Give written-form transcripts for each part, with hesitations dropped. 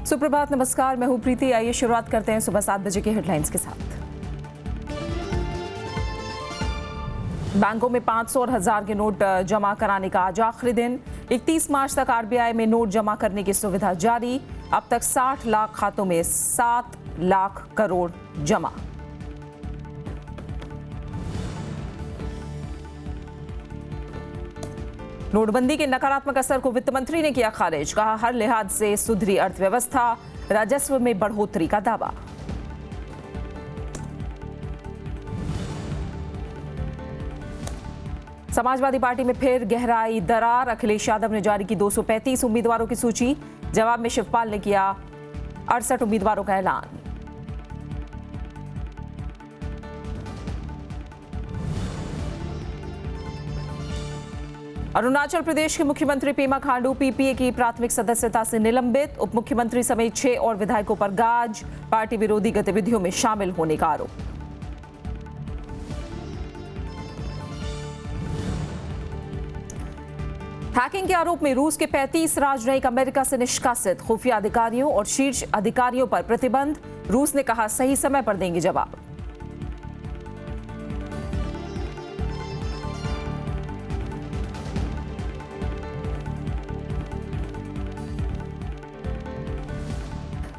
सुप्रभात, नमस्कार। मैं हूं प्रीति। आइए शुरुआत करते हैं सुबह 7 बजे के हेडलाइंस के साथ। बैंकों में 500 और 1000 के नोट जमा कराने का आज आखिरी दिन। 31 मार्च तक आरबीआई में नोट जमा करने की सुविधा जारी। अब तक 60 लाख खातों में 7 लाख करोड़ जमा। नोटबंदी के नकारात्मक असर को वित्त मंत्री ने किया खारिज। कहा, हर लिहाज से सुधरी अर्थव्यवस्था, राजस्व में बढ़ोतरी का दावा। समाजवादी पार्टी में फिर गहराई दरार। अखिलेश यादव ने जारी की 235 उम्मीदवारों की सूची। जवाब में शिवपाल ने किया 68 उम्मीदवारों का ऐलान। अरुणाचल प्रदेश के मुख्यमंत्री पेमा खांडू पीपीए की प्राथमिक सदस्यता से निलंबित। उप मुख्यमंत्री समेत 6 और विधायकों पर गाज। पार्टी विरोधी गतिविधियों में शामिल होने का आरोप। हैकिंग के आरोप में रूस के 35 राजनयिक अमेरिका से निष्कासित। खुफिया अधिकारियों और शीर्ष अधिकारियों पर प्रतिबंध। रूस ने कहा, सही समय पर देंगे जवाब।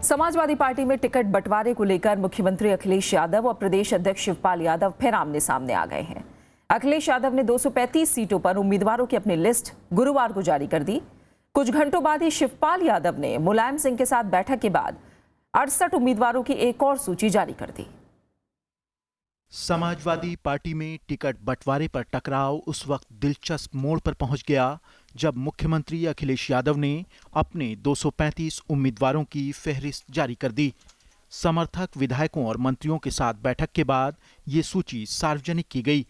समाजवादी पार्टी में टिकट बंटवारे को लेकर मुख्यमंत्री अखिलेश यादव और प्रदेश अध्यक्ष शिवपाल यादव फिर आमने सामने आ गए हैं। अखिलेश यादव ने 235 सीटों पर उम्मीदवारों की अपनी लिस्ट गुरुवार को जारी कर दी। कुछ घंटों बाद ही शिवपाल यादव ने मुलायम सिंह के साथ बैठक के बाद 68 उम्मीदवारों की एक और सूची जारी कर दी। समाजवादी पार्टी में टिकट बंटवारे पर टकराव उस वक्त दिलचस्प मोड़ पर पहुंच गया जब मुख्यमंत्री अखिलेश यादव ने अपने 235 उम्मीदवारों की फहरिस्त जारी कर दी। समर्थक विधायकों और मंत्रियों के साथ बैठक के बाद ये सूची सार्वजनिक की गई।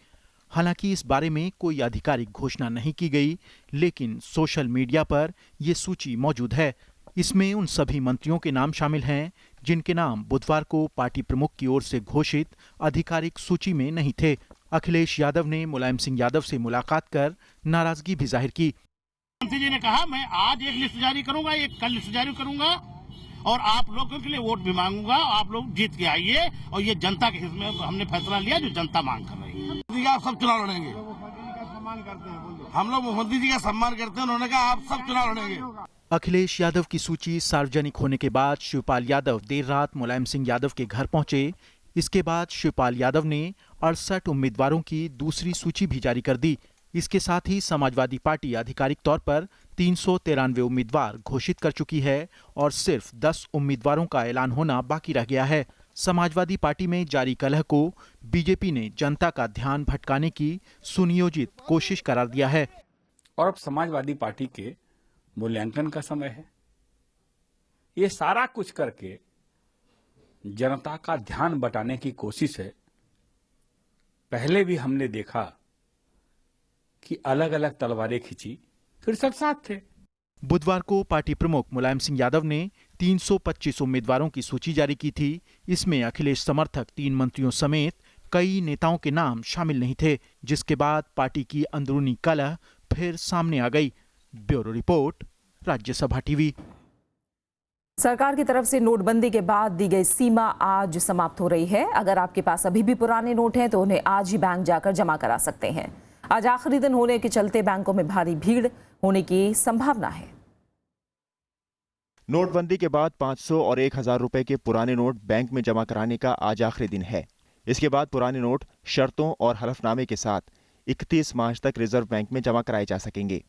हालांकि इस बारे में कोई आधिकारिक घोषणा नहीं की गई, लेकिन सोशल मीडिया पर यह सूची मौजूद है। इसमें उन सभी मंत्रियों के नाम शामिल हैं जिनके नाम बुधवार को पार्टी प्रमुख की ओर से घोषित आधिकारिक सूची में नहीं थे। अखिलेश यादव ने मुलायम सिंह यादव से मुलाकात कर नाराजगी भी जाहिर की। मंत्री जी ने कहा, मैं आज एक लिस्ट जारी करूंगा, एक कल लिस्ट जारी करूंगा और आप लोगों के लिए वोट भी मांगूंगा। आप लोग जीत के आइए और ये जनता के हित में हमने फैसला लिया जो जनता मांग कर रही है। आप सब चुनाव लड़ेंगे। हम लोग मुख्यमंत्री जी का सम्मान करते हैं। उन्होंने कहा आप सब चुनाव लड़ेंगे। अखिलेश यादव की सूची सार्वजनिक होने के बाद शिवपाल यादव देर रात मुलायम सिंह यादव के घर पहुंचे। इसके बाद शिवपाल यादव ने 68 उम्मीदवारों की दूसरी सूची भी जारी कर दी। इसके साथ ही समाजवादी पार्टी आधिकारिक तौर पर 393 उम्मीदवार घोषित कर चुकी है और सिर्फ 10 उम्मीदवारों का ऐलान होना बाकी रह गया है। समाजवादी पार्टी में जारी कलह को बीजेपी ने जनता का ध्यान भटकाने की सुनियोजित कोशिश करार दिया है। और अब समाजवादी पार्टी के मूल्यांकन का समय है। ये सारा कुछ करके जनता का ध्यान बटाने की कोशिश है। पहले भी हमने देखा कि अलग अलग तलवारें खींची, फिर सब साथ थे। बुधवार को पार्टी प्रमुख मुलायम सिंह यादव ने 325 उम्मीदवारों की सूची जारी की थी। इसमें अखिलेश समर्थक 3 मंत्रियों समेत कई नेताओं के नाम शामिल नहीं थे, जिसके बाद पार्टी की अंदरूनी कलह फिर सामने आ गई। Bureau report, Rajya Sabha TV. सरकार की तरफ से नोटबंदी के बाद दी गई सीमा आज समाप्त हो रही है। अगर आपके पास अभी भी पुराने नोट हैं तो उन्हें आज ही बैंक जाकर जमा करा सकते हैं। आज आखिरी दिन होने के चलते बैंकों में भारी भीड़ होने की संभावना है। नोटबंदी के बाद 500 और 1000 रुपए के पुराने नोट बैंक में जमा कराने का आज आखिरी दिन है। इसके बाद पुराने नोट शर्तों और हलफनामे के साथ 31 मार्च तक रिजर्व बैंक में जमा कराए जा सकेंगे।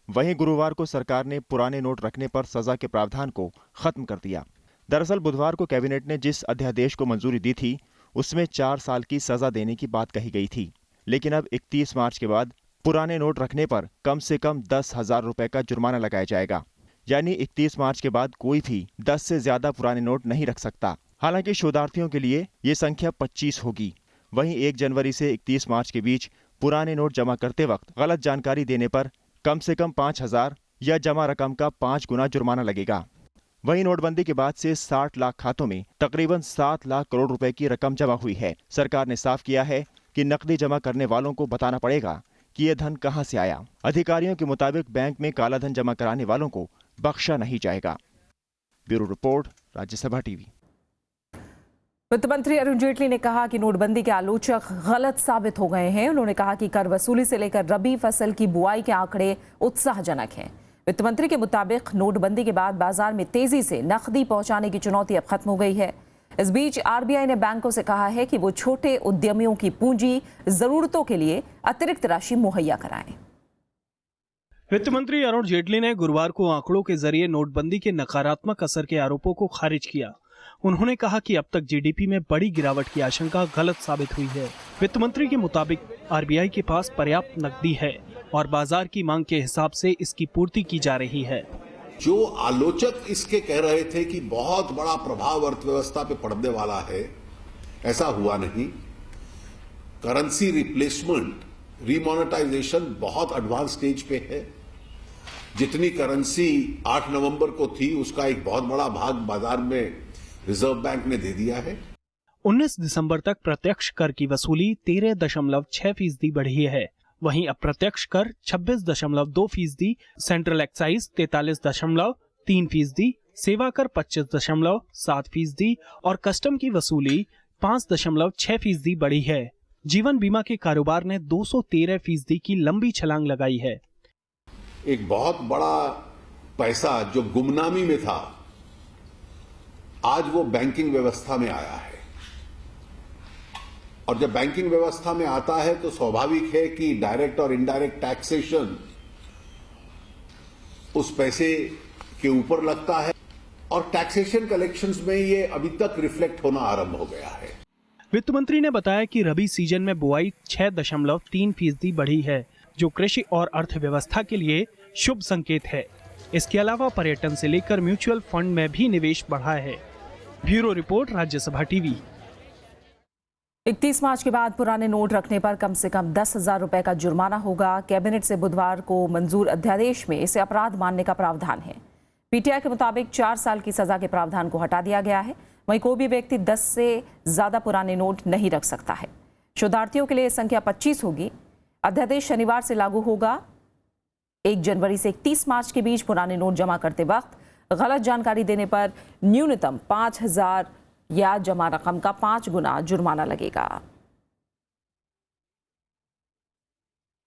वहीं गुरुवार को सरकार ने पुराने नोट रखने पर सजा के प्रावधान को खत्म कर दिया। दरअसल बुधवार को कैबिनेट ने जिस अध्यादेश को मंजूरी दी थी उसमें 4 साल की सजा देने की बात कही गई थी, लेकिन अब 31 मार्च के बाद पुराने नोट रखने पर कम से कम 10,000 रुपए का जुर्माना लगाया जाएगा। यानी 31 मार्च के बाद कोई भी 10 से ज्यादा पुराने नोट नहीं रख सकता। हालांकि शोधार्थियों के लिए ये संख्या 25 होगी। वहीं 1 जनवरी से 31 मार्च के बीच पुराने नोट जमा करते वक्त गलत जानकारी देने पर कम से कम 5,000 या जमा रकम का 5 गुना जुर्माना लगेगा। वहीं नोटबंदी के बाद से 60 लाख खातों में तकरीबन 7 लाख करोड़ रुपए की रकम जमा हुई है। सरकार ने साफ किया है कि नकदी जमा करने वालों को बताना पड़ेगा कि यह धन कहां से आया। अधिकारियों के मुताबिक बैंक में काला धन जमा कराने वालों को बख्शा नहीं जाएगा। Bureau report, Rajya Sabha TV. वित्त मंत्री अरुण जेटली ने कहा कि नोटबंदी के आलोचक गलत साबित हो गए हैं। उन्होंने कहा कि कर वसूली से लेकर रबी फसल की बुआई के आंकड़े उत्साहजनक हैं। वित्त मंत्री के मुताबिक नोटबंदी के बाद बाजार में तेजी से नकदी पहुंचाने की चुनौती अब खत्म हो गई है। इस बीच आरबीआई ने बैंकों से कहा है कि वो छोटे उद्यमियों की पूंजी जरूरतों के लिए अतिरिक्त राशि मुहैया कराएं। वित्त मंत्री अरुण जेटली ने गुरुवार को आंकड़ों के जरिए नोटबंदी के नकारात्मक असर के आरोपों को खारिज किया। उन्होंने कहा कि अब तक जीडीपी में बड़ी गिरावट की आशंका गलत साबित हुई है। वित्त मंत्री के मुताबिक आरबीआई के पास पर्याप्त नकदी है और बाजार की मांग के हिसाब से इसकी पूर्ति की जा रही है। जो आलोचक इसके कह रहे थे कि बहुत बड़ा प्रभाव अर्थव्यवस्था पे पड़ने वाला है, ऐसा हुआ नहीं। करेंसी रिप्लेसमेंट, रीमोनेटाइजेशन बहुत एडवांस स्टेज पे है। जितनी करेंसी 8 नवंबर को थी उसका एक बहुत बड़ा भाग बाजार में रिजर्व बैंक ने दे दिया है। 19 दिसंबर तक प्रत्यक्ष कर की वसूली 13.6% बढ़ी है। वहीं अप्रत्यक्ष कर 26.2%, सेंट्रल एक्साइज 43.3%, सेवा कर 25.7% और कस्टम की वसूली 5.6% बढ़ी है। जीवन बीमा के कारोबार ने 213% की लंबी छलांग लगाई है। एक बहुत बड़ा पैसा जो गुमनामी में था, आज वो बैंकिंग व्यवस्था में आया है। और जब बैंकिंग व्यवस्था में आता है तो स्वाभाविक है कि डायरेक्ट और इनडायरेक्ट टैक्सेशन उस पैसे के ऊपर लगता है और टैक्सेशन कलेक्शंस में ये अभी तक रिफ्लेक्ट होना आरंभ हो गया है। वित्त मंत्री ने बताया कि रबी सीजन में बुआई 6.3% बढ़ी है, जो कृषि और अर्थव्यवस्था के लिए शुभ संकेत है। इसके अलावा पर्यटन से लेकर म्यूचुअल फंड में भी निवेश बढ़ा है। Bureau report, Rajya Sabha TV. 31 मार्च के बाद पुराने नोट रखने पर कम से कम 10,000 रुपए का जुर्माना होगा। कैबिनेट से बुधवार को मंजूर अध्यादेश में इसे अपराध मानने का प्रावधान है। पीटीआई के मुताबिक 4 साल की सजा के प्रावधान को हटा दिया गया है। वहीं कोई भी व्यक्ति 10 से ज्यादा पुराने नोट नहीं रख सकता है। शोधार्थियों के लिए संख्या 25 होगी। अध्यादेश शनिवार से लागू होगा। 1 जनवरी से 31 मार्च के बीच पुराने नोट जमा करते वक्त गलत जानकारी देने पर न्यूनतम 5,000 या जमा रकम का 5 गुना जुर्माना लगेगा।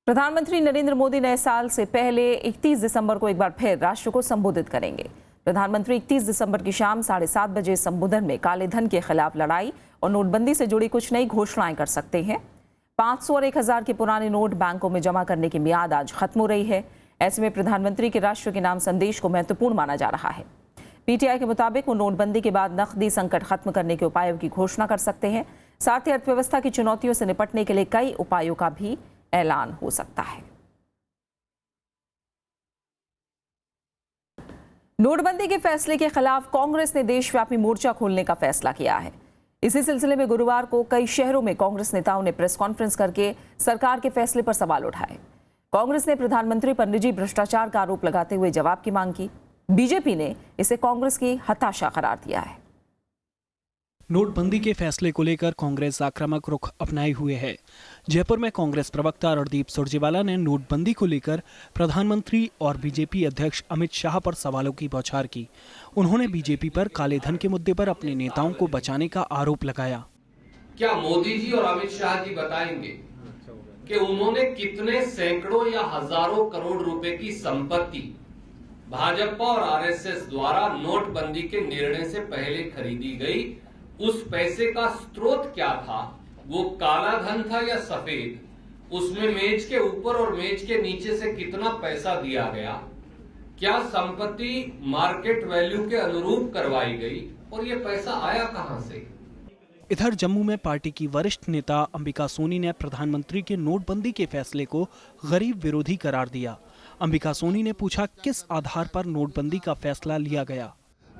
प्रधानमंत्री नरेंद्र मोदी नए साल से पहले 31 दिसंबर को एक बार फिर राष्ट्र को संबोधित करेंगे। प्रधानमंत्री 31 दिसंबर की शाम 7:30 बजे संबोधन में काले धन के खिलाफ लड़ाई और नोटबंदी से जुड़ी कुछ नई घोषणाएं कर सकते हैं। 500 और 1,000 के पुराने नोट बैंकों में जमा करने की मियाद आज खत्म हो रही है। ऐसे में प्रधानमंत्री के राष्ट्र के नाम संदेश को महत्वपूर्ण माना जा रहा है। पीटीआई के मुताबिक वो नोटबंदी के बाद नकदी संकट खत्म करने के उपायों की घोषणा कर सकते हैं। साथ ही अर्थव्यवस्था की चुनौतियों से निपटने के लिए कई उपायों का भी ऐलान हो सकता है। नोटबंदी के फैसले के खिलाफ कांग्रेस ने देशव्यापी मोर्चा खोलने का फैसला किया है। इसी सिलसिले में गुरुवार को कई शहरों में कांग्रेस नेताओं ने प्रेस कॉन्फ्रेंस करके सरकार के फैसले पर सवाल उठाए। कांग्रेस ने प्रधानमंत्री पर निजी भ्रष्टाचार का आरोप लगाते हुए जवाब की मांग की। बीजेपी ने इसे कांग्रेस की हताशा करार दिया है। नोटबंदी के फैसले को लेकर कांग्रेस आक्रामक रुख अपनाए हुए है। जयपुर में कांग्रेस प्रवक्ता रणदीप सुरजेवाला ने नोटबंदी को लेकर प्रधानमंत्री और बीजेपी अध्यक्ष अमित शाह पर सवालों की बौछार की। उन्होंने बीजेपी पर काले धन के मुद्दे पर अपने नेताओं को बचाने का आरोप लगाया। क्या मोदी जी और अमित शाह जी बताएंगे कि उन्होंने कितने सैकड़ों या हजारों करोड़ रुपए की संपत्ति भाजपा और आरएसएस द्वारा नोटबंदी के निर्णय से पहले खरीदी गई? उस पैसे का स्रोत क्या था? वो काला धन था या सफेद? उसमें मेज के ऊपर और मेज के नीचे से कितना पैसा दिया गया? क्या संपत्ति मार्केट वैल्यू के अनुरूप करवाई गई और ये पैसा आया कहां से? इधर जम्मू में पार्टी की वरिष्ठ नेता अंबिका सोनी ने प्रधानमंत्री के नोटबंदी के फैसले को गरीब विरोधी करार दिया। अंबिका सोनी ने पूछा, किस आधार पर नोटबंदी का फैसला लिया गया?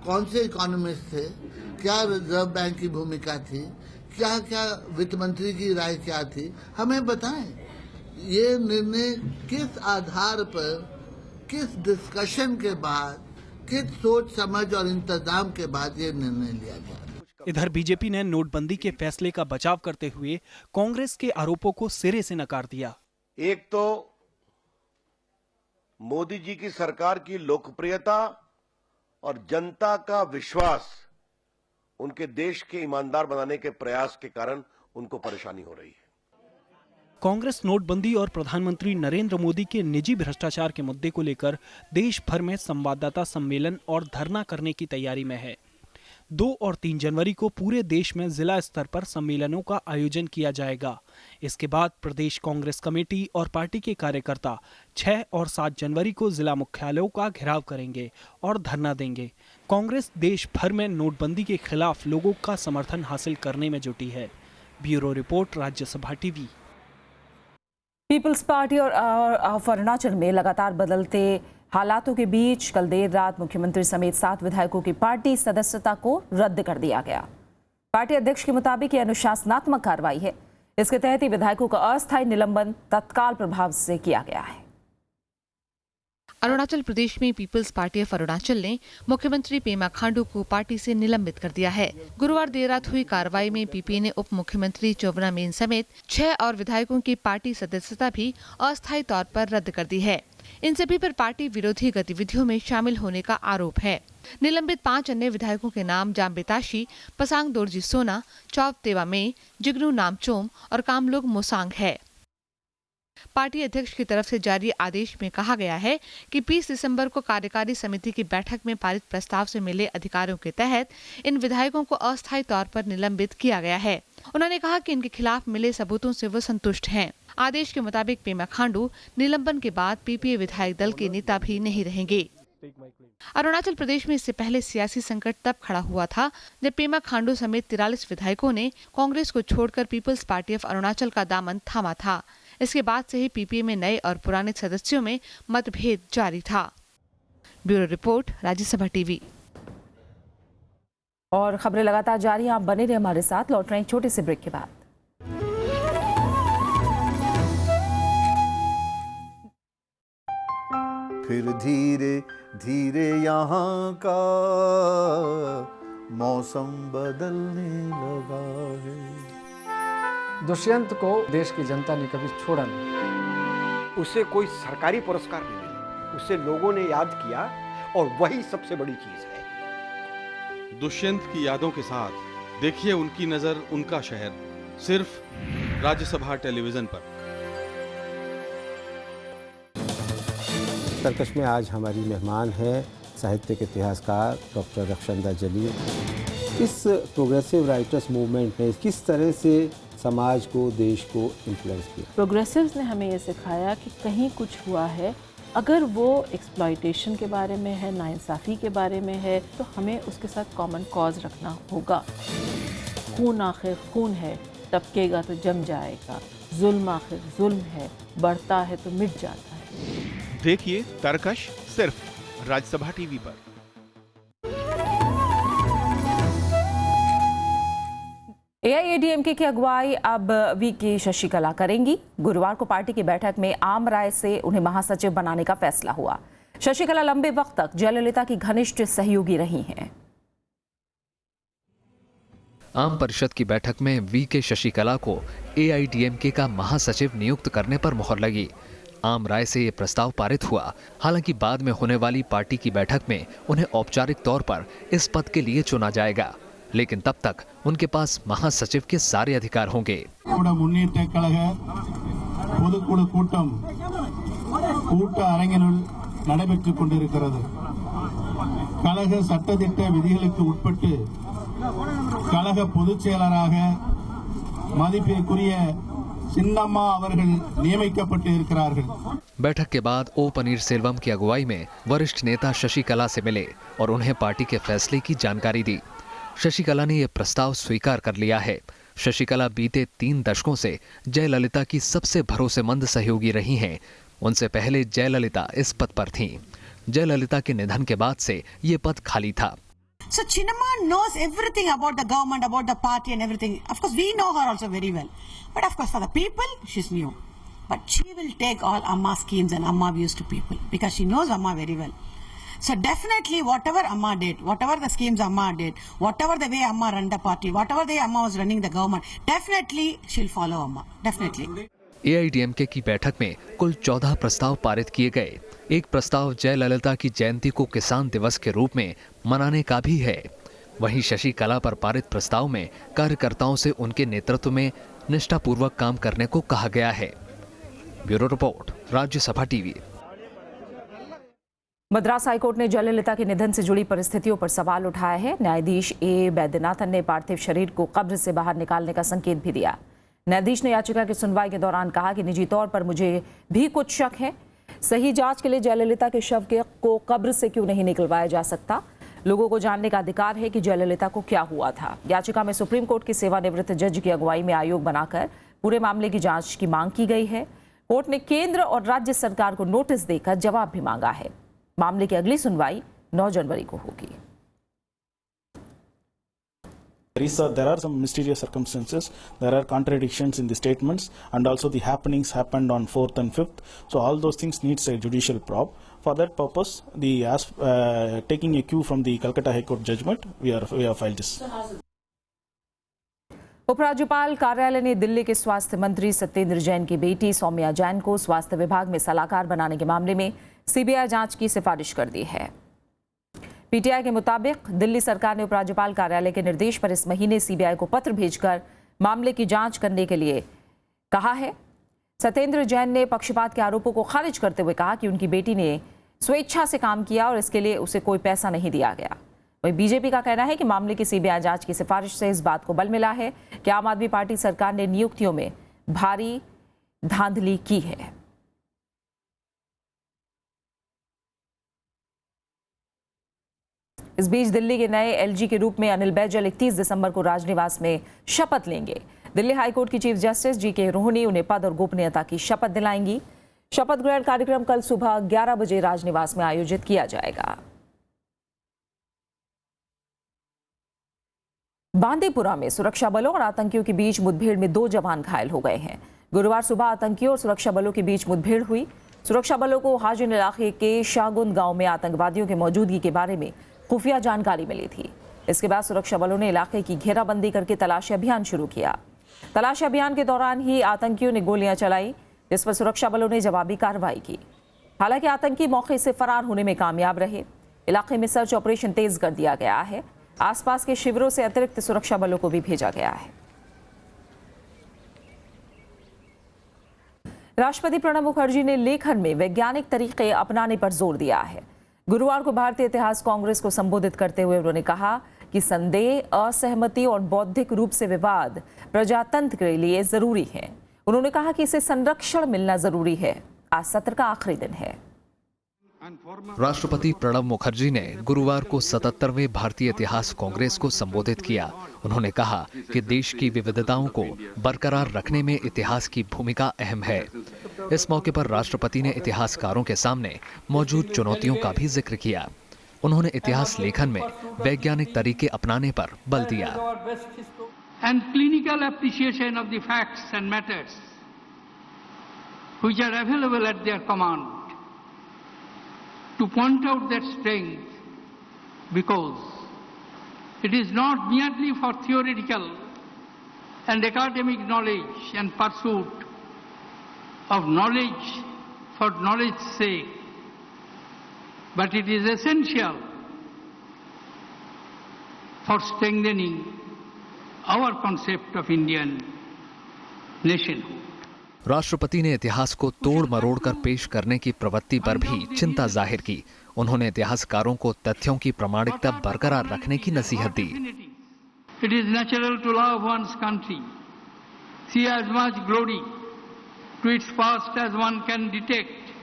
कौन से इकोनॉमिस्ट थे? क्या रिजर्व बैंक की भूमिका थी? क्या क्या वित्त मंत्री की राय क्या थी? हमें बताएं। ये निर्णय किस आधार पर, किस डिस्कशन के बाद, किस सोच समझ और इंतजाम के बाद ये निर्णय लिया गया? इधर बीजेपी ने नोटबंदी के फैसले का बचाव करते हुए कांग्रेस के आरोपों को सिरे से नकार दिया। एक तो मोदी जी की सरकार की लोकप्रियता और जनता का विश्वास उनके देश के ईमानदार बनाने के प्रयास के कारण उनको परेशानी हो रही है। कांग्रेस नोटबंदी और प्रधानमंत्री नरेंद्र मोदी के निजी भ्रष्टाचार के मुद्दे को लेकर देश भर में संवाददाता सम्मेलन और धरना करने की तैयारी में है। 2 और 3 जनवरी को पूरे देश में जिला स्तर पर सम्मेलनों का आयोजन किया जाएगा। इसके बाद प्रदेश कांग्रेस कमेटी और पार्टी के कार्यकर्ता 6 और 7 जनवरी को जिला मुख्यालयों का घेराव करेंगे और धरना देंगे। कांग्रेस देश भर में नोटबंदी के खिलाफ लोगों का समर्थन हासिल करने में जुटी है। Bureau report, Rajya Sabha TV. People's party और अरुणाचल में लगातार बदलते हालातों के बीच कल देर रात मुख्यमंत्री समेत 7 विधायकों की पार्टी सदस्यता को रद्द कर दिया गया। पार्टी अध्यक्ष के मुताबिक ये अनुशासनात्मक कार्रवाई है। इसके तहत ही विधायकों का अस्थायी निलंबन तत्काल प्रभाव से किया गया है। अरुणाचल प्रदेश में पीपल्स पार्टी ऑफ अरुणाचल ने मुख्यमंत्री पेमा खांडू को पार्टी से निलंबित कर दिया है। गुरुवार देर रात हुई कार्रवाई में पीपी ने उप मुख्यमंत्री चोवना मेन समेत 6 और विधायकों की पार्टी सदस्यता भी अस्थायी तौर पर रद्द कर दी है। इन सभी पर पार्टी विरोधी गतिविधियों में शामिल होने का आरोप है। निलंबित 5 अन्य विधायकों के नाम जाम्बेताशी, पसांग दोरजी सोना, चौब तेवा में, जिग्नू नामचोम और कामलुग मोसांग है। पार्टी अध्यक्ष की तरफ से जारी आदेश में कहा गया है कि 20 दिसंबर को कार्यकारी समिति की बैठक में पारित प्रस्ताव से मिले अधिकारों के तहत इन विधायकों को अस्थायी तौर पर निलंबित किया गया है। उन्होंने कहा कि इनके खिलाफ मिले सबूतों से वो संतुष्ट हैं। आदेश के मुताबिक पेमा खांडू निलंबन के बाद पीपीए विधायक दल के नेता भी नहीं रहेंगे। अरुणाचल प्रदेश में इससे पहले सियासी संकट तब खड़ा हुआ था जब पेमा खांडू समेत 43 विधायकों ने कांग्रेस को छोड़कर पीपल्स पार्टी ऑफ अरुणाचल का दामन थामा था। इसके बाद से ही पीपीए में नए और पुराने सदस्यों में मतभेद जारी था। Bureau report, Rajya Sabha TV. और खबरें लगातार जारी, आप बने रहे हमारे साथ। लौट रहे हैं छोटे से ब्रेक के बाद। फिर धीरे धीरे यहाँ का मौसम बदलने लगा है। दुष्यंत को देश की जनता ने कभी छोड़ा नहीं। उसे कोई सरकारी पुरस्कार नहीं मिला, उसे लोगों ने याद किया और वही सबसे बड़ी चीज है। दुष्यंत की यादों के साथ देखिए उनकी नजर, उनका शहर, सिर्फ राज्यसभा टेलीविजन पर। तरकश में आज हमारी मेहमान है साहित्य के इतिहासकार डॉक्टर रक्षंदा जलील। इस प्रोग्रेसिव राइटर्स मूवमेंट ने किस तरह से समाज को, देश को इन्फ्लुएंस किया? प्रोग्रेसिव्स ने हमें ये सिखाया कि कहीं कुछ हुआ है, अगर वो एक्सप्लॉयटेशन के बारे में है, नाइंसाफ़ी के बारे में है, तो हमें उसके साथ कॉमन कॉज रखना होगा। खून आखिर खून है, टपकेगा तो जम जाएगा। जुल्म आखिर जुल्म है, बढ़ता है तो मिट जाता है। देखिए तरकश सिर्फ राज्यसभा टीवी पर। एआईएडीएमके की अगुवाई अब वीके शशिकला करेंगी। गुरुवार को पार्टी की बैठक में आम राय से उन्हें महासचिव बनाने का फैसला हुआ। शशिकला लंबे वक्त तक जयललिता की घनिष्ठ सहयोगी रही हैं। आम परिषद की बैठक में वीके शशिकला को एआईएडीएमके का महासचिव नियुक्त करने पर मुहर लगी। आम राय से ये प्रस्ताव पारित हुआ। हालांकि बाद में होने वाली पार्टी की बैठक में उन्हें औपचारिक तौर पर इस पद के लिए चुना जाएगा, लेकिन तब तक उनके पास महासचिव के सारे अधिकार होंगे। கழக சட்டதிட்ட விதிகளுக்கு உட்பட்டு கழக பொதுச் செயலராக மதிப்பிற்குரிய சின்னம்மா அவர்கள் நியமிக்கப்பட்டு இருக்கிறார்கள்। बैठक के बाद ओ पनीरसेल्वम की अगुवाई में वरिष्ठ नेता शशिकला से मिले और उन्हें पार्टी के फैसले की जानकारी दी। शशिकला ने यह प्रस्ताव स्वीकार कर लिया है। शशिकला बीते 3 दशकों से जयललिता की सबसे भरोसेमंद सहयोगी रही हैं। उनसे पहले जयललिता इस पद पर थीं। जयललिता के निधन के बाद से ये पद खाली था। So Chinnamma knows everything about the government, about the party and everything. Of course, we know her also very well. But of course, for the people, she's new. But she will take all Amma schemes and Amma views to people because she knows Amma very well. So definitely, whatever Amma did, whatever the schemes Amma did, whatever the way Amma ran the party, whatever the way Amma was running the government, definitely she'll follow Amma. Definitely. AIADMK की बैठक में कुल 14 प्रस्ताव पारित किए गए। एक प्रस्ताव जयललिता की जयंती को किसान दिवस के रूप में मनाने का भी है। वहीं शशिकला पर पारित प्रस्ताव में कार्यकर्ताओं से उनके नेतृत्व में निष्ठापूर्वक काम करने को कहा गया है। Bureau report, Rajya Sabha TV. Madras high court ने जयललिता के निधन से जुड़ी परिस्थितियों पर सवाल उठाया है। न्यायाधीश ए वैद्यनाथन ने पार्थिव शरीर को कब्र से बाहर निकालने का संकेत भी दिया। न्यायाधीश ने याचिका की सुनवाई के दौरान कहा कि निजी तौर पर मुझे भी कुछ शक है। सही जांच के लिए जयललिता के शव को कब्र से क्यों नहीं निकलवाया जा सकता? लोगों को जानने का अधिकार है कि जयललिता को क्या हुआ था। याचिका में सुप्रीम कोर्ट की सेवानिवृत्त जज की अगुवाई में आयोग बनाकर पूरे मामले की जांच की मांग की गई है। कोर्ट ने केंद्र और राज्य सरकार को नोटिस देकर जवाब भी मांगा है। मामले की अगली सुनवाई 9 जनवरी को होगी। There are some mysterious circumstances. There are contradictions in the statements, and also the happenings happened on 4th and 5th. So all those things needs a judicial probe. For that purpose, taking a cue from the Calcutta High Court judgment, we have filed this. उपराज्यपाल कार्यालय ने दिल्ली के स्वास्थ्य मंत्री सत्येंद्र जैन की बेटी सौम्या जैन को स्वास्थ्य विभाग में सलाहकार बनाने के मामले में सीबीआई जांच की सिफारिश कर दी है। पीटीआई के मुताबिक दिल्ली सरकार ने उपराज्यपाल कार्यालय के निर्देश पर इस महीने सीबीआई को पत्र भेजकर मामले की जांच करने के लिए कहा है। सत्येंद्र जैन ने पक्षपात के आरोपों को खारिज करते हुए कहा कि उनकी बेटी ने स्वेच्छा से काम किया और इसके लिए उसे कोई पैसा नहीं दिया गया। वहीं बीजेपी का कहना है कि मामले की सीबीआई जांच की सिफारिश से इस बात को बल मिला है कि आम आदमी पार्टी सरकार ने नियुक्तियों में भारी धांधली की है। इस बीच दिल्ली के नए एलजी के रूप में अनिल बैजल 31 दिसंबर को राजनिवास में शपथ लेंगे। दिल्ली हाईकोर्ट की चीफ जस्टिस जीके रोहिणी उन्हें पद और गोपनीयता की शपथ दिलाएंगी। शपथ ग्रहण कार्यक्रम कल सुबह 11 बजे राजनिवास में आयोजित किया जाएगा। बांदीपुरा में सुरक्षा बलों और आतंकियों के बीच मुठभेड़ में 2 जवान घायल हो गए हैं। गुरुवार सुबह आतंकियों और सुरक्षा बलों के बीच मुठभेड़ हुई। सुरक्षा बलों को हाजिन इलाके के शाहगुंद गांव में आतंकवादियों की मौजूदगी के बारे में खुफिया जानकारी मिली थी। इसके बाद सुरक्षा बलों ने इलाके की घेराबंदी करके तलाशी अभियान शुरू किया। तलाशी अभियान के दौरान ही आतंकियों ने गोलियां चलाई, जिस पर सुरक्षा बलों ने जवाबी कार्रवाई की। हालांकि आतंकी मौके से फरार होने में कामयाब रहे। इलाके में सर्च ऑपरेशन तेज कर दिया गया है। आसपास के शिविरों से अतिरिक्त सुरक्षा बलों को भी भेजा गया है। राष्ट्रपति प्रणब मुखर्जी ने लेखन में वैज्ञानिक तरीके अपनाने पर जोर दिया है। गुरुवार को भारतीय इतिहास कांग्रेस को संबोधित करते हुए उन्होंने कहा कि संदेह, असहमति और बौद्धिक रूप से विवाद प्रजातंत्र के लिए जरूरी है। उन्होंने कहा कि इसे संरक्षण मिलना जरूरी है। आज सत्र का आखिरी दिन है। राष्ट्रपति प्रणब मुखर्जी ने गुरुवार को 77वें भारतीय इतिहास कांग्रेस को संबोधित किया। उन्होंने कहा कि देश की विविधताओं को बरकरार रखने में इतिहास की भूमिका अहम है। इस मौके पर राष्ट्रपति ने इतिहासकारों के सामने मौजूद चुनौतियों का भी जिक्र किया। उन्होंने इतिहास लेखन में वैज्ञानिक तरीके अपनाने पर बल दिया। And clinical appreciation of the facts and matters which are available at their command, to point out that strength, because it is not merely for theoretical and academic knowledge and pursuit of knowledge for knowledge's sake, but it is essential for strengthening our concept of Indian nationhood. राष्ट्रपति ने इतिहास को तोड़ मरोड़ कर पेश करने की प्रवृत्ति पर भी चिंता जाहिर की। उन्होंने इतिहासकारों को तथ्यों की प्रामाणिकता बरकरार रखने की नसीहत दी। It is natural to love one's country, see as much glory to its past as one can detect,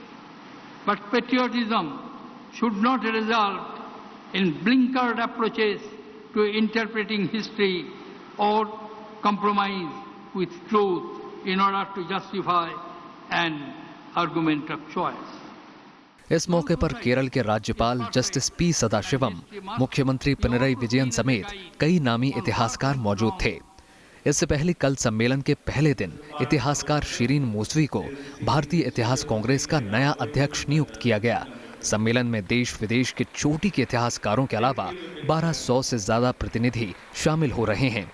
but patriotism should not result in blinkered approaches to interpreting history or compromise with truth in order to justify an argument of choice. इस मौके पर केरल के राज्यपाल justice P Sadasivam, मुख्यमंत्री पिनरई विजयन समेत कई नामी इतिहासकार मौजूद थे। इससे पहले कल सम्मेलन के पहले दिन इतिहासकार शिरीन मूसवी को भारतीय इतिहास कांग्रेस का नया अध्यक्ष नियुक्त किया गया। सम्मेलन में देश विदेश के चोटी के इतिहासकारों के अलावा 1200 से ज्यादा प्रतिनिधि शामिल हो रहे हैं।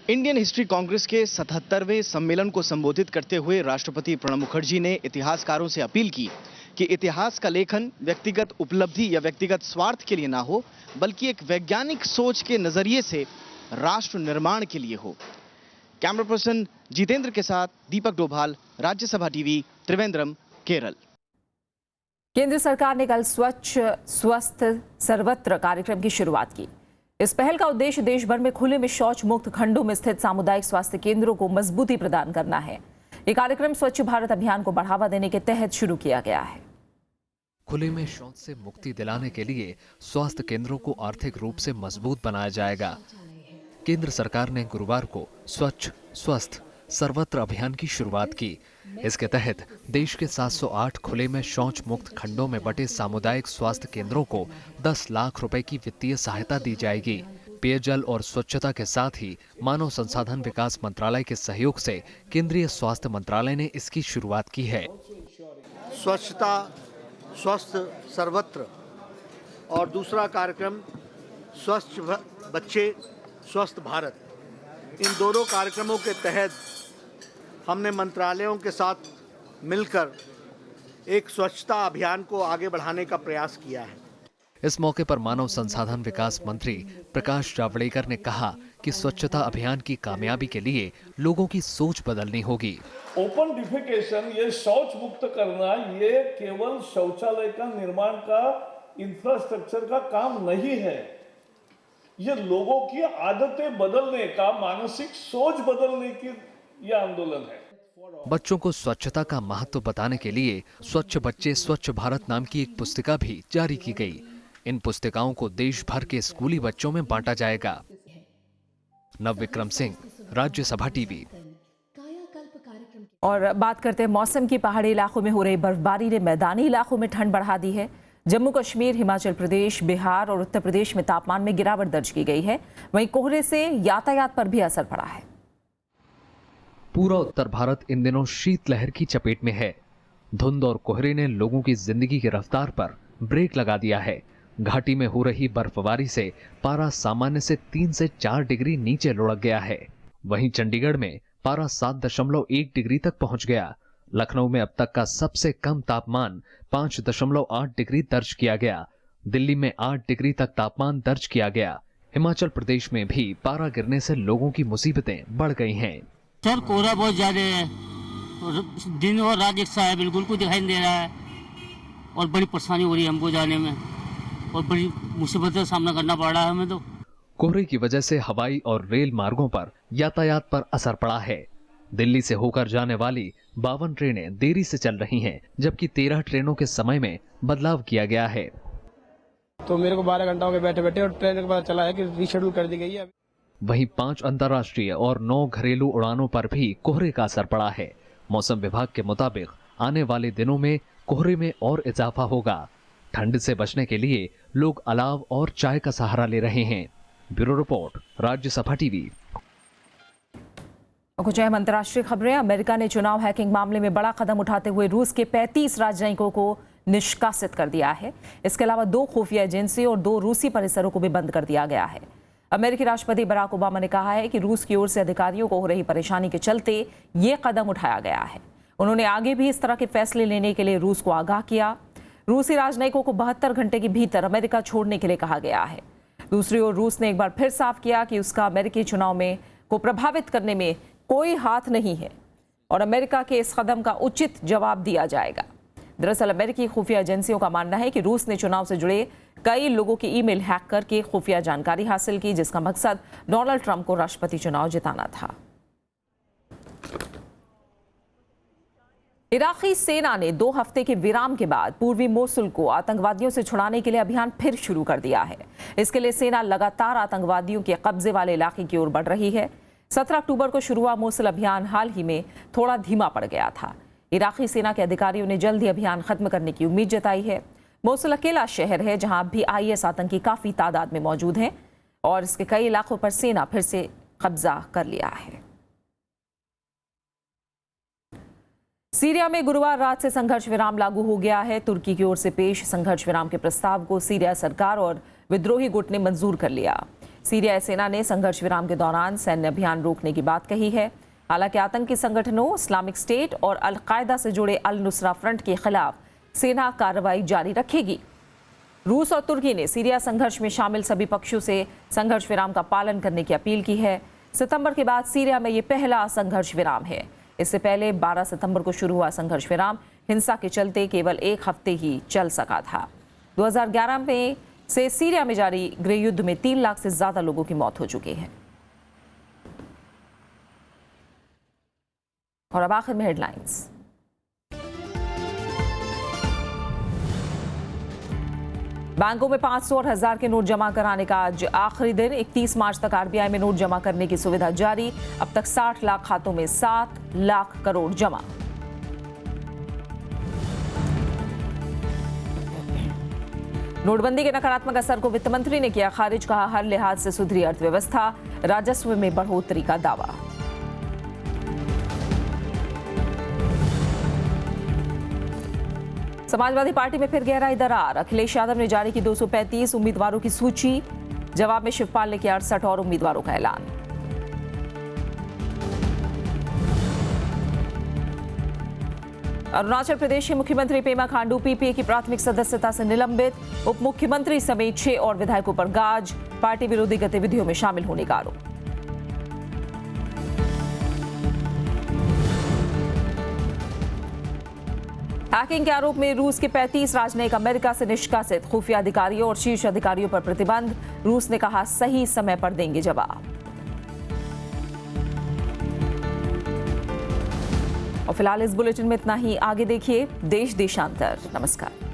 इंडियन हिस्ट्री कांग्रेस के 77वें सम्मेलन को संबोधित करते हुए राष्ट्रपति प्रणब मुखर्जी ने इतिहासकारों से अपील की कि इतिहास का लेखन व्यक्तिगत उपलब्धि या व्यक्तिगत स्वार्थ के लिए ना हो, बल्कि एक वैज्ञानिक सोच के नजरिए से राष्ट्र निर्माण के लिए हो। कैमरा पर्सन जितेंद्र के साथ दीपक डोभाल, राज्यसभा टीवी, त्रिवेंद्रम, केरल। केंद्र सरकार ने कल स्वच्छ स्वस्थ सर्वत्र कार्यक्रम की शुरुआत की। इस पहल का उद्देश्य देश भर में खुले में शौच मुक्त खंडों में स्थित सामुदायिक स्वास्थ्य केंद्रों को मजबूती प्रदान करना है। ये कार्यक्रम स्वच्छ भारत अभियान को बढ़ावा देने के तहत शुरू किया गया है। खुले में शौच से मुक्ति दिलाने के लिए स्वास्थ्य केंद्रों को आर्थिक रूप से मजबूत बनाया जाएगा। केंद्र सरकार ने गुरुवार को स्वच्छ स्वस्थ सर्वत्र अभियान की शुरुआत की। इसके तहत देश के 708 खुले में शौच मुक्त खंडों में बटे सामुदायिक स्वास्थ्य केंद्रों को 10 लाख रुपए की वित्तीय सहायता दी जाएगी। पेयजल और स्वच्छता के साथ ही मानव संसाधन विकास मंत्रालय के सहयोग से केंद्रीय स्वास्थ्य मंत्रालय ने इसकी शुरुआत की है। स्वच्छता स्वस्थ सर्वत्र और दूसरा कार्यक्रम स्वस्थ बच्चे स्वस्थ भारत, इन दोनों कार्यक्रमों के तहत हमने मंत्रालयों के साथ मिलकर एक स्वच्छता अभियान को आगे बढ़ाने का प्रयास किया है। इस मौके पर मानव संसाधन विकास मंत्री प्रकाश जावड़ेकर ने कहा कि स्वच्छता अभियान की कामयाबी के लिए लोगों की सोच बदलनी होगी। ओपन डिफेकेशन, ये शौच मुक्त करना, ये केवल शौचालय का निर्माण का इंफ्रास्ट्रक्चर का काम नहीं है। ये लोगों की आदतें बदलने का, मानसिक सोच बदलने की ये आंदोलन है। बच्चों को स्वच्छता का महत्व बताने के लिए स्वच्छ बच्चे स्वच्छ भारत नाम की एक पुस्तिका भी जारी की गई। इन पुस्तिकाओं को देश भर के स्कूली बच्चों में बांटा जाएगा। नवविक्रम सिंह, राज्यसभा टीवी। और बात करते हैं मौसम की। पहाड़ी इलाकों में हो रही बर्फबारी ने मैदानी इलाकों में ठंड बढ़ा दी है। जम्मू कश्मीर, हिमाचल प्रदेश, बिहार और उत्तर प्रदेश में तापमान में गिरावट दर्ज की गई है। वहीं कोहरे से यातायात पर भी असर पड़ा है। पूरा उत्तर भारत इन दिनों शीतलहर की चपेट में है। धुंध और कोहरे ने लोगों की जिंदगी की रफ्तार पर ब्रेक लगा दिया है। घाटी में हो रही बर्फबारी से पारा सामान्य से 3 से 4 डिग्री नीचे लुढ़क गया है। वहीं चंडीगढ़ में पारा 7.1 डिग्री तक पहुंच गया। लखनऊ में अब तक का सबसे कम तापमान 5.8 डिग्री दर्ज किया गया। दिल्ली में 8 डिग्री तक तापमान दर्ज किया गया। हिमाचल प्रदेश में भी पारा गिरने से लोगों की मुसीबतें बढ़ गई हैं। सर कोहरा बहुत ज्यादा है और दिन और रात एक सा है, बिल्कुल कुछ दिखाई नहीं दे रहा है और बड़ी परेशानी हो रही है हमको जाने में और बड़ी मुसीबत का सामना करना पड़ रहा है हमें। तो कोहरे की वजह से हवाई और रेल मार्गों पर यातायात पर असर पड़ा है। दिल्ली से होकर जाने वाली 52 ट्रेनें देरी से चल रही हैं, जबकि 13 ट्रेनों के समय में बदलाव किया गया है। तो मेरे को 12 घंटा हो गए बैठे बैठे और ट्रेन का पता चला है कि रीशेड्यूल कर दी गई है। वहीं 5 अंतर्राष्ट्रीय और 9 घरेलू उड़ानों पर भी कोहरे का असर पड़ा है। मौसम विभाग के मुताबिक आने वाले दिनों में कोहरे में और इजाफा होगा। ठंड से बचने के लिए लोग अलाव और चाय का सहारा ले रहे हैं। Bureau report, Rajya Sabha TV. कुछ अहम अंतर्राष्ट्रीय खबरें। अमेरिका ने चुनाव हैकिंग मामले में बड़ा कदम उठाते हुए रूस के 35 राजनयिकों को निष्कासित कर दिया है। इसके अलावा 2 खुफिया एजेंसी और 2 रूसी परिसरों को भी बंद कर दिया गया है। अमेरिकी राष्ट्रपति बराक ओबामा ने कहा है कि रूस की ओर से अधिकारियों को हो रही परेशानी के चलते ये कदम उठाया गया है। उन्होंने आगे भी इस तरह के फैसले लेने के लिए रूस को आगाह किया। रूसी राजनयिकों को 72 घंटे के भीतर अमेरिका छोड़ने के लिए कहा गया है। दूसरी ओर रूस ने एक बार फिर साफ किया कि उसका अमेरिकी चुनाव में को प्रभावित करने में कोई हाथ नहीं है और अमेरिका के इस कदम का उचित जवाब दिया जाएगा। दरअसल अमेरिकी खुफिया एजेंसियों का मानना है कि रूस ने चुनाव से जुड़े कई लोगों की ईमेल हैक करके खुफिया जानकारी हासिल की, जिसका मकसद डोनाल्ड ट्रंप को राष्ट्रपति चुनाव जिताना था। इराकी सेना ने 2 हफ्ते के विराम के बाद पूर्वी मोसुल को आतंकवादियों से छुड़ाने के लिए अभियान फिर शुरू कर दिया है। इसके लिए सेना लगातार आतंकवादियों के कब्जे वाले इलाके की ओर बढ़ रही है। 17 अक्टूबर को शुरू हुआ मोसुल अभियान हाल ही में थोड़ा धीमा पड़ गया था। इराकी सेना के अधिकारियों ने जल्द ही अभियान खत्म करने की उम्मीद जताई है। मोसुल अकेला शहर है जहां अब भी IS आतंकी काफी तादाद में मौजूद हैं और इसके कई इलाकों पर सेना फिर से कब्जा कर लिया है। सीरिया में गुरुवार रात से संघर्ष विराम लागू हो गया है। तुर्की की ओर से पेश संघर्ष विराम के प्रस्ताव को सीरिया सरकार और विद्रोही गुट ने मंजूर कर लिया। सीरियाई सेना ने संघर्ष विराम के दौरान सैन्य अभियान रोकने की बात कही है। हालांकि आतंकी संगठनों इस्लामिक स्टेट और अल कायदा से जुड़े अल नुसरा फ्रंट के खिलाफ सेना कार्रवाई जारी रखेगी। रूस और तुर्की ने सीरिया संघर्ष में शामिल सभी पक्षों से संघर्ष विराम का पालन करने की अपील की है। सितंबर के बाद सीरिया में ये पहला संघर्ष विराम है। इससे पहले 12 सितंबर को शुरू हुआ संघर्ष विराम हिंसा के चलते केवल 1 हफ्ते ही चल सका था। 2011 में से सीरिया में जारी गृह युद्ध में 3 लाख से ज्यादा लोगों की मौत हो चुकी है। और अब आखिर में हेडलाइंस। बैंकों में 500 और 1000 के नोट जमा कराने का आज आखिरी दिन। 31 मार्च तक आरबीआई में नोट जमा करने की सुविधा जारी। अब तक 60 लाख खातों में 7 लाख करोड़ जमा। नोटबंदी के नकारात्मक असर को वित्त मंत्री ने किया खारिज। कहा हर लिहाज से सुधरी अर्थव्यवस्था, राजस्व में बढ़ोतरी का दावा। समाजवादी पार्टी में फिर गहराई दरार। अखिलेश यादव ने जारी की 235 उम्मीदवारों की सूची। जवाब में शिवपाल ने किया 68 और उम्मीदवारों का ऐलान। अरुणाचल प्रदेश के मुख्यमंत्री पेमा खांडू पीपीए की प्राथमिक सदस्यता से निलंबित। उप मुख्यमंत्री समेत 6 और विधायकों पर गाज। पार्टी विरोधी गतिविधियों में शामिल होने का आरोप। हैकिंग के आरोप में रूस के 35 राजनयिक अमेरिका से निष्कासित। खुफिया अधिकारियों और शीर्ष अधिकारियों पर प्रतिबंध। रूस ने कहा सही समय पर देंगे जवाब। और फिलहाल इस बुलेटिन में इतना ही। आगे देखिए देश देशांतर। नमस्कार।